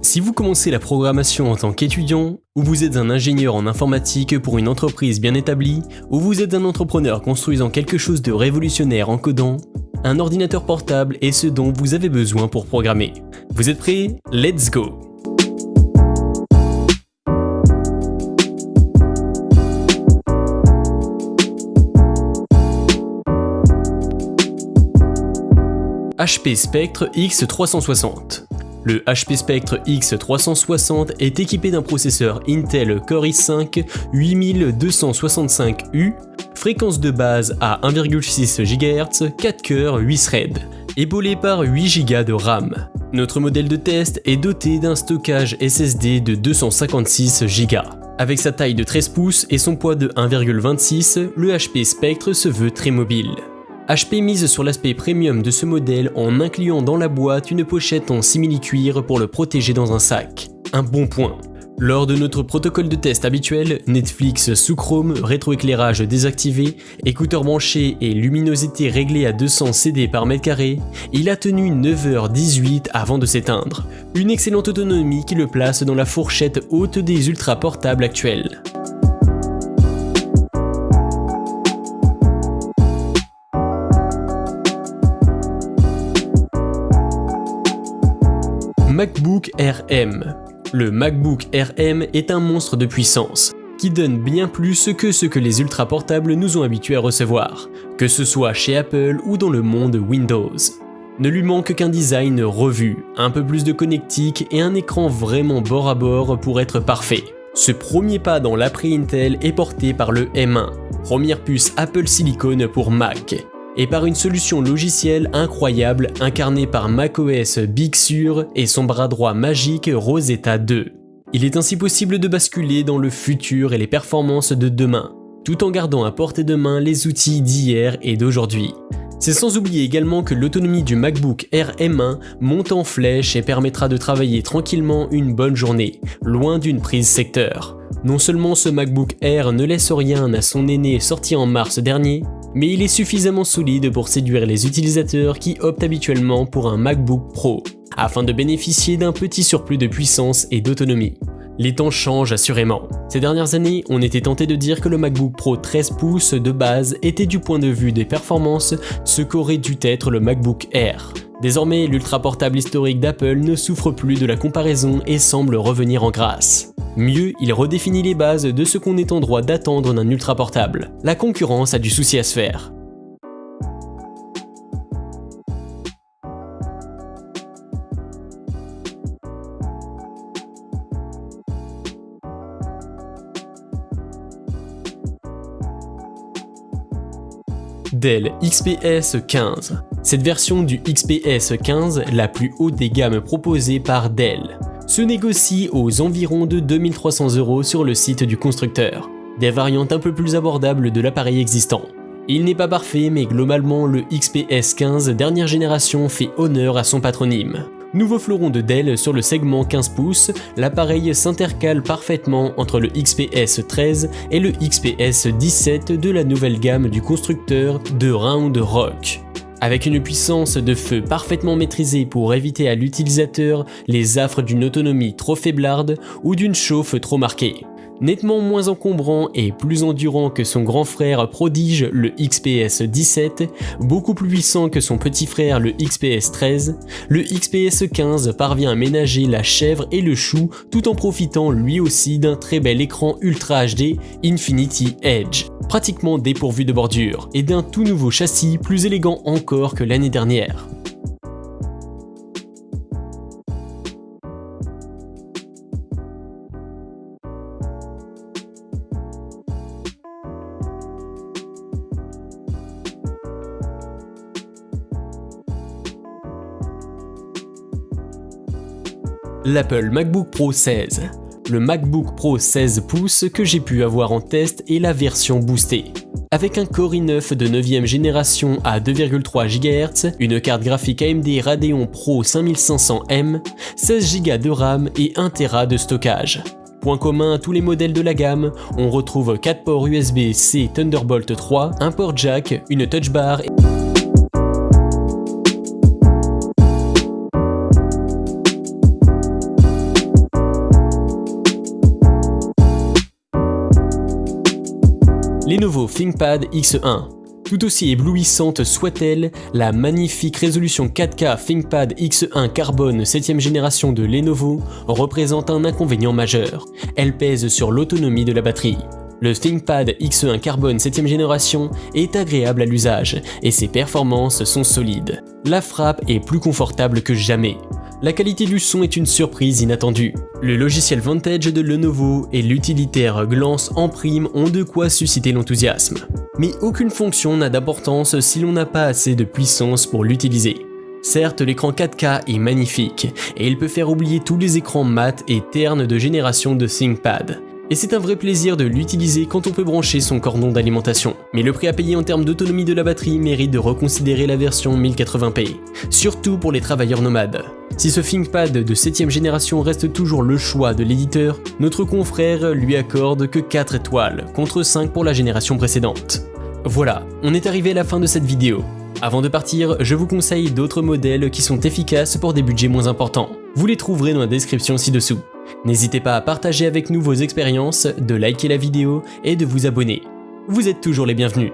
Si vous commencez la programmation en tant qu'étudiant, ou vous êtes un ingénieur en informatique pour une entreprise bien établie, ou vous êtes un entrepreneur construisant quelque chose de révolutionnaire en codant, un ordinateur portable est ce dont vous avez besoin pour programmer. Vous êtes prêts? Let's go! HP Spectre X360. Le HP Spectre X360 est équipé d'un processeur Intel Core i5 8265U, fréquence de base à 1,6 GHz, 4 cœurs, 8 threads, épaulé par 8 Go de RAM. Notre modèle de test est doté d'un stockage SSD de 256 Go. Avec sa taille de 13 pouces et son poids de 1,26, le HP Spectre se veut très mobile. HP mise sur l'aspect premium de ce modèle en incluant dans la boîte une pochette en simili-cuir pour le protéger dans un sac. Un bon point. Lors de notre protocole de test habituel, Netflix sous Chrome, rétroéclairage désactivé, écouteurs branchés et luminosité réglée à 200 CD par mètre carré, il a tenu 9h18 avant de s'éteindre. Une excellente autonomie qui le place dans la fourchette haute des ultra portables actuels. MacBook Air M. Le MacBook Air M est un monstre de puissance, qui donne bien plus que ce que les ultra portables nous ont habitués à recevoir, que ce soit chez Apple ou dans le monde Windows. Ne lui manque qu'un design revu, un peu plus de connectique et un écran vraiment bord à bord pour être parfait. Ce premier pas dans l'après-Intel est porté par le M1, première puce Apple Silicon pour Mac, et par une solution logicielle incroyable incarnée par macOS Big Sur et son bras droit magique Rosetta 2. Il est ainsi possible de basculer dans le futur et les performances de demain, tout en gardant à portée de main les outils d'hier et d'aujourd'hui. C'est sans oublier également que l'autonomie du MacBook Air M1 monte en flèche et permettra de travailler tranquillement une bonne journée, loin d'une prise secteur. Non seulement ce MacBook Air ne laisse rien à son aîné sorti en mars dernier, mais il est suffisamment solide pour séduire les utilisateurs qui optent habituellement pour un MacBook Pro, afin de bénéficier d'un petit surplus de puissance et d'autonomie. Les temps changent assurément. Ces dernières années, on était tenté de dire que le MacBook Pro 13 pouces de base était du point de vue des performances ce qu'aurait dû être le MacBook Air. Désormais, l'ultra portable historique d'Apple ne souffre plus de la comparaison et semble revenir en grâce. Mieux, il redéfinit les bases de ce qu'on est en droit d'attendre d'un ultra portable. La concurrence a du souci à se faire. Dell XPS 15. Cette version du XPS 15, la plus haute des gammes proposées par Dell, se négocie aux environs de 2300 € sur le site du constructeur, des variantes un peu plus abordables de l'appareil existant. Il n'est pas parfait, mais globalement le XPS 15 dernière génération fait honneur à son patronyme. Nouveau fleuron de Dell sur le segment 15 pouces, l'appareil s'intercale parfaitement entre le XPS 13 et le XPS 17 de la nouvelle gamme du constructeur de Round Rock. Avec une puissance de feu parfaitement maîtrisée pour éviter à l'utilisateur les affres d'une autonomie trop faiblarde ou d'une chauffe trop marquée. Nettement moins encombrant et plus endurant que son grand frère prodige le XPS 17, beaucoup plus puissant que son petit frère le XPS 13, le XPS 15 parvient à ménager la chèvre et le chou tout en profitant lui aussi d'un très bel écran Ultra HD Infinity Edge, pratiquement dépourvu de bordure, et d'un tout nouveau châssis plus élégant encore que l'année dernière. L'Apple MacBook Pro 16. Le MacBook Pro 16 pouces que j'ai pu avoir en test est la version boostée. Avec un Core i9 de 9ème génération à 2,3 GHz, une carte graphique AMD Radeon Pro 5500M, 16 Go de RAM et 1 Tera de stockage. Point commun à tous les modèles de la gamme, on retrouve 4 ports USB-C Thunderbolt 3, un port jack, une touch bar Lenovo ThinkPad X1. Tout aussi éblouissante soit-elle, la magnifique résolution 4K ThinkPad X1 Carbone 7ème génération de Lenovo représente un inconvénient majeur. Elle pèse sur l'autonomie de la batterie. Le ThinkPad X1 Carbone 7ème génération est agréable à l'usage et ses performances sont solides. La frappe est plus confortable que jamais. La qualité du son est une surprise inattendue. Le logiciel Vantage de Lenovo et l'utilitaire Glance en prime ont de quoi susciter l'enthousiasme. Mais aucune fonction n'a d'importance si l'on n'a pas assez de puissance pour l'utiliser. Certes, l'écran 4K est magnifique et il peut faire oublier tous les écrans mat et ternes de génération de ThinkPad. Et c'est un vrai plaisir de l'utiliser quand on peut brancher son cordon d'alimentation. Mais le prix à payer en termes d'autonomie de la batterie mérite de reconsidérer la version 1080p, surtout pour les travailleurs nomades. Si ce ThinkPad de 7ème génération reste toujours le choix de l'éditeur, notre confrère lui accorde que 4 étoiles, contre 5 pour la génération précédente. Voilà, on est arrivé à la fin de cette vidéo. Avant de partir, je vous conseille d'autres modèles qui sont efficaces pour des budgets moins importants. Vous les trouverez dans la description ci-dessous. N'hésitez pas à partager avec nous vos expériences, de liker la vidéo et de vous abonner. Vous êtes toujours les bienvenus.